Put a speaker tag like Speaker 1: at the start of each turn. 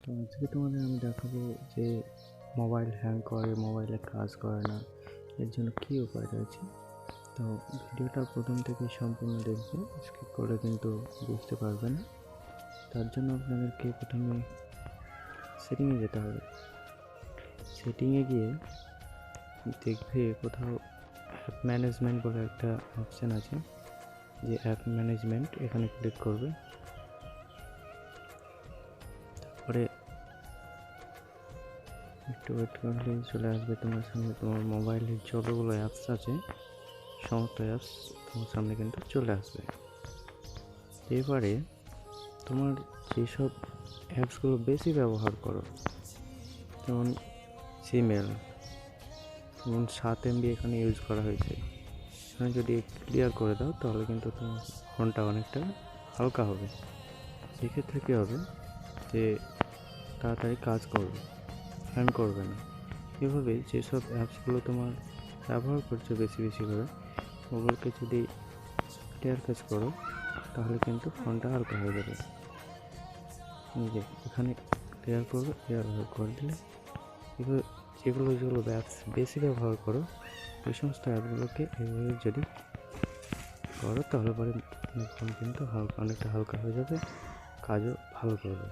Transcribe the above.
Speaker 1: তো আজকে তোমাদের আমি দেখাবো যে মোবাইল হ্যাং করে, মোবাইলে কাজ করে না, এর জন্য কী উপায় রয়েছে। তো ভিডিওটা প্রথম থেকে সম্পূর্ণ দেখবে, স্কিপ করলে কিন্তু বুঝতে পারবে না। তার জন্য আপনাদেরকে প্রথমে সেটিংয়ে যেতে হবে। সেটিংয়ে গিয়ে দেখবে কোথাও অ্যাপ ম্যানেজমেন্ট বলে একটা অপশান আছে, যে অ্যাপ ম্যানেজমেন্ট, এখানে ক্লিক করবে। তারপরে একটু ওয়েট করলে চলে আসবে তোমার সামনে, তোমার মোবাইলের যতগুলো অ্যাপস আছে সমস্ত অ্যাপস তোমার সামনে কিন্তু চলে আসবে। এবারে তোমার যেসব অ্যাপসগুলো বেশি ব্যবহার করো, যেমন জিমেল, যেমন 7 MB এখানে ইউজ করা হয়েছে, এখানে যদি ক্লিয়ার করে দাও তাহলে কিন্তু তোমার ফোনটা অনেকটা হালকা হবে। এক্ষেত্রে কী হবে যে তাড়াতাড়ি কাজ করবে, হ্যাং করবে না। এভাবে যেসব অ্যাপসগুলো তোমার ব্যবহার করছো বেশি বেশি করে, ওগুলোকে যদি ক্লিয়ার কাজ করো তাহলে কিন্তু ফোনটা হালকা হয়ে যাবে। এই যে এখানে ক্লিয়ার করবে, ক্লিয়ার করে দিলে এবার যেগুলো অ্যাপস বেশি ব্যবহার করো ওই সমস্ত অ্যাপগুলোকে এভাবে যদি করো তাহলে পরে ফোন কিন্তু অনেকটা হালকা হয়ে যাবে, কাজও ভালো করবে।